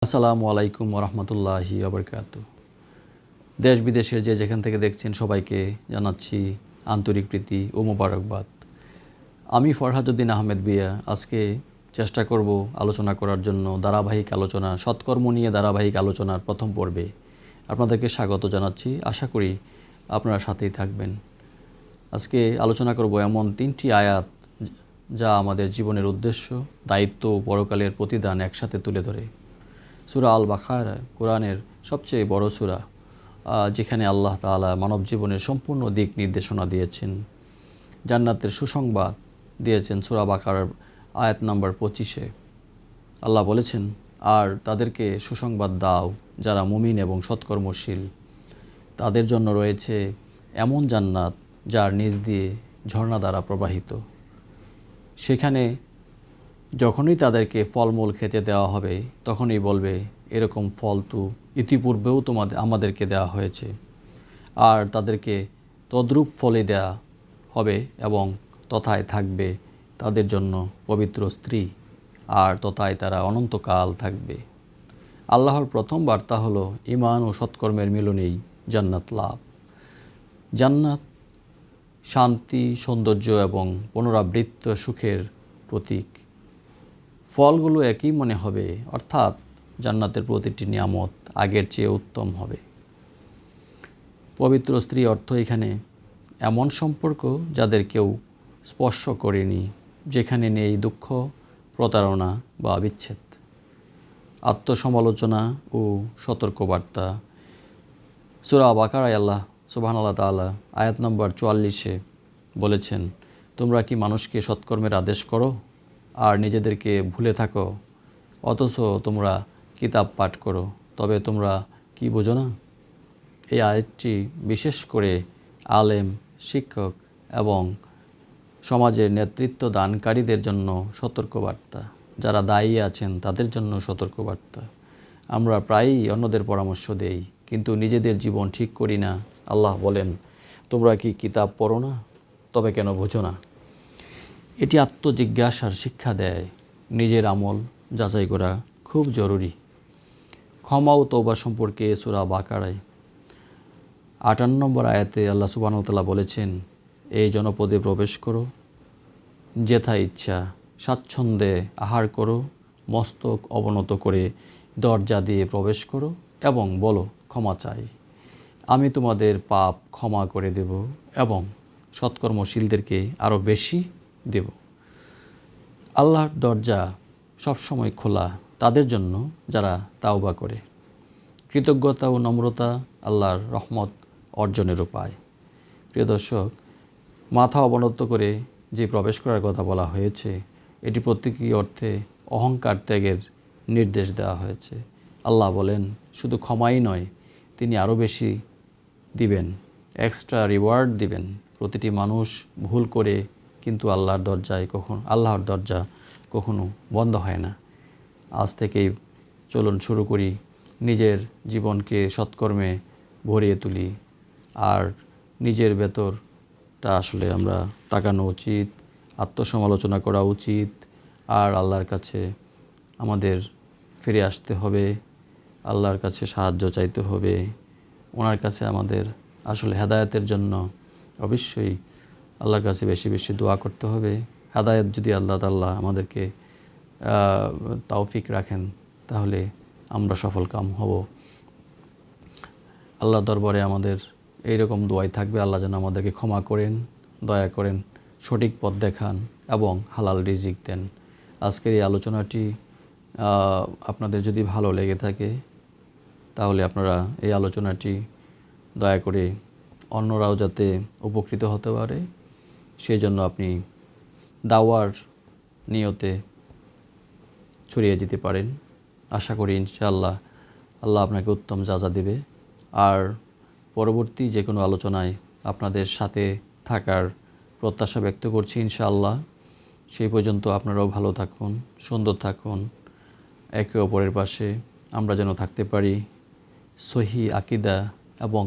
আসসালামু আলাইকুম ওরহমতুল্লাহি ওবরকাতুহ। দেশ বিদেশের যে যেখান থেকে দেখছেন সবাইকে জানাচ্ছি আন্তরিক প্রীতি ও মোবারকবাদ। আমি ফরহাদউদ্দিন আহমেদ বিয়া আজকে চেষ্টা করব আলোচনা করার জন্য ধারাবাহিক আলোচনা সৎকর্ম নিয়ে ধারাবাহিক আলোচনার প্রথম পর্বে আপনাদেরকে স্বাগত জানাচ্ছি। আশা করি আপনারা সাথেই থাকবেন। আজকে আলোচনা করব এমন 3টি আয়াত যা আমাদের জীবনের উদ্দেশ্য, দায়িত্ব ও পরকালের প্রতিদান একসাথে তুলে ধরে। সূরা আল বাকারা কোরআনের সবচেয়ে বড় সূরা, যেখানে আল্লাহ তাআলা মানব জীবনের সম্পূর্ণ দিক নির্দেশনা দিয়েছেন, জান্নাতের সুসংবাদ দিয়েছেন। সূরা বাকারার আয়াত নম্বর 25-এ আল্লাহ বলেছেন, আর তাদেরকে সুসংবাদ দাও যারা মুমিন এবং সৎকর্মশীল, তাদের জন্য রয়েছে এমন জান্নাত যার নিচ দিয়ে ঝর্ণা দ্বারা প্রবাহিত। সেখানে যখনই তাদেরকে ফলমূল খেতে দেওয়া হবে তখনই বলবে, এরকম ফল তো ইতিপূর্বেও আমাদেরকে দেওয়া হয়েছে। আর তাদেরকে তদ্রূপ ফলে দেয়া হবে এবং তথায় থাকবে তাদের জন্য পবিত্র স্ত্রী, আর তথায় তারা অনন্তকাল থাকবে। আল্লাহর প্রথম বার্তা হলো ঈমান ও সৎকর্মের মিলনেই জান্নাত লাভ। জান্নাত শান্তি, সৌন্দর্য এবং পুনরাবৃত্ত সুখের প্রতীক। ফলগুলো একই মনে হবে, অর্থাৎ জান্নাতের প্রতিটি নিয়ামত আগের চেয়ে উত্তম হবে। পবিত্র স্ত্রী অর্থ এখানে এমন সম্পর্ক যাদের কেউ স্পর্শ করেনি, যেখানে নেই দুঃখ, প্রতারণা বা বিচ্ছেদ। আত্মসমালোচনা ও সতর্কবার্তা। সূরা বাকারায় আল্লাহ সুবহানাল্লাহ তাআলা আয়াত নম্বর 44-এ বলেছেন, তোমরা কি মানুষকে সৎকর্মের আদেশ করো আর নিজেদেরকে ভুলে থাকো, অথচ তোমরা কিতাব পাঠ করো, তবে তোমরা কি বোঝো না? এই আয়াতটি বিশেষ করে আলেম, শিক্ষক এবং সমাজের নেতৃত্ব দানকারীদের জন্য সতর্কবার্তা। যারা দায়ী আছেন তাদের জন্য সতর্কবার্তা। আমরা প্রায়ই অন্যদের পরামর্শ দেই, কিন্তু নিজেদের জীবন ঠিক করি না। আল্লাহ বলেন, তোমরা কি কিতাব পড়ো না, তবে কেন বোঝো না? এটি আত্মজিজ্ঞাসার শিক্ষা দেয়। নিজের আমল যাচাই করা খুব জরুরি। ক্ষমা ও তওবা সম্পর্কে সূরা বাকারায় 58 নম্বর আয়াতে আল্লাহ সুবহানাহু ওয়া তাআলা বলেছেন, এই জনপদে প্রবেশ করো, যেথা ইচ্ছা স্বাচ্ছন্দ্যে আহার করো, মস্তক অবনত করে দরজা দিয়ে প্রবেশ করো এবং বলো, ক্ষমা চাই, আমি তোমাদের পাপ ক্ষমা করে দেব এবং সৎকর্মশীলদেরকে আরও বেশি দেব। আল্লাহর দরজা সবসময় খোলা তাদের জন্য যারা তাওবা করে। কৃতজ্ঞতা ও নম্রতা আল্লাহর রহমত অর্জনের উপায়। প্রিয় দর্শক, মাথা অবনত করে যে প্রবেশ করার কথা বলা হয়েছে, এটি প্রতীকী অর্থে অহংকার ত্যাগের নির্দেশ দেওয়া হয়েছে। আল্লাহ বলেন, শুধু ক্ষমাই নয়, তিনি আরও বেশি দিবেন, এক্সট্রা রিওয়ার্ড দিবেন। প্রতিটি মানুষ ভুল করে, কিন্তু আল্লাহর দরজা কখনো বন্ধ হয় না। আজ থেকেই চলুন শুরু করি, নিজের জীবনকে সৎকর্মে ভরিয়ে তুলি। আর নিজের ভেতরটা আসলে আমরা তাকানো উচিত, আত্মসমালোচনা করা উচিত, আর আল্লাহর কাছে আমাদের ফিরে আসতে হবে, আল্লাহর কাছে সাহায্য চাইতে হবে। ওনার কাছে আমাদের আসলে হেদায়েতের জন্য অবশ্যই আল্লাহর কাছে বেশি বেশি দোয়া করতে হবে। হেদায়েত যদি আল্লাহ তাআলা আমাদেরকে তৌফিক রাখেন, তাহলে আমরা সফলকাম হব। আল্লাহ দরবারে আমাদের এইরকম দোয়াই থাকবে, আল্লাহ যেন আমাদেরকে ক্ষমা করেন, দয়া করেন, সঠিক পথ দেখান এবং হালাল রিজিক দেন। আজকের এই আলোচনাটি আপনাদের যদি ভালো লেগে থাকে, তাহলে আপনারা এই আলোচনাটি দয়া করে অন্যরাও যাতে উপকৃত হতে পারে, সেই জন্য আপনি দাওয়ার নিয়তে ছড়িয়ে দিতে পারেন। আশা করি ইনশাআল্লাহ আল্লাহ আপনাকে উত্তম যাজা দেবে। আর পরবর্তী যে কোনো আলোচনায় আপনাদের সাথে থাকার প্রত্যাশা ব্যক্ত করছি ইনশাআল্লাহ। সেই পর্যন্ত আপনারাও ভালো থাকুন, সুন্দর থাকুন, একে অপরের পাশে আমরা যেন থাকতে পারি, সহি আকীদা এবং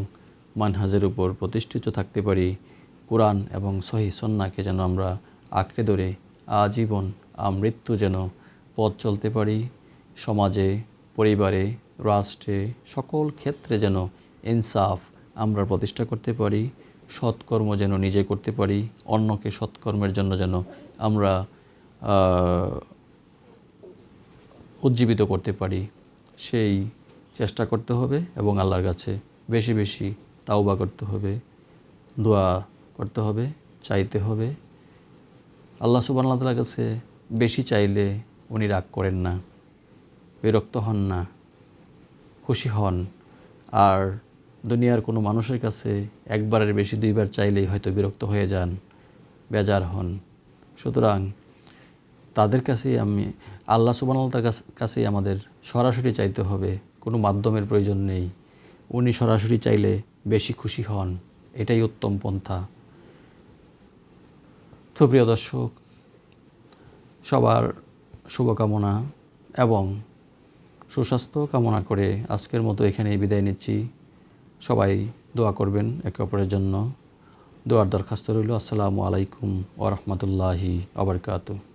মানহাজের উপর প্রতিষ্ঠিত থাকতে পারি, কোরআন এবং সহি সুন্নাহকে যেন আমরা আঁকড়ে ধরে আজীবন আমৃত্যু যেন পথ চলতে পারি। সমাজে পরিবারে, রাষ্ট্রে, সকল ক্ষেত্রে যেন ইনসাফ আমরা প্রতিষ্ঠা করতে পারি, সৎকর্ম যেন নিজে করতে পারি, অন্যকে সৎকর্মের জন্য যেন আমরা উজ্জীবিত করতে পারি, সেই চেষ্টা করতে হবে এবং আল্লাহর কাছে বেশি বেশি তাওবা করতে হবে, দোয়া করতে হবে, চাইতে হবে। আল্লাহ সুবহানাহু ওয়া তাআলার কাছে বেশি চাইলে উনি রাগ করেন না, বিরক্ত হন না, খুশি হন। আর দুনিয়ার কোনো মানুষের কাছে একবারের বেশি দুইবার চাইলেই হয়তো বিরক্ত হয়ে যান, বেজার হন। সুতরাং তাদের কাছেই আল্লাহ সুবহানাহু ওয়া তাআলার কাছেই আমাদের সরাসরি চাইতে হবে, কোনো মাধ্যমের প্রয়োজন নেই। উনি সরাসরি চাইলে বেশি খুশি হন, এটাই উত্তম পন্থা। তো প্রিয় দর্শক, সবার শুভকামনা এবং সুস্বাস্থ্য কামনা করে আজকের মতো এখানেই বিদায় নিচ্ছি। সবাই দোয়া করবেন একে অপরের জন্য। দোয়ার দরখাস্ত রইল। আসসালামু আলাইকুম ওয়া রাহমাতুল্লাহি ওয়া বারাকাতুহু।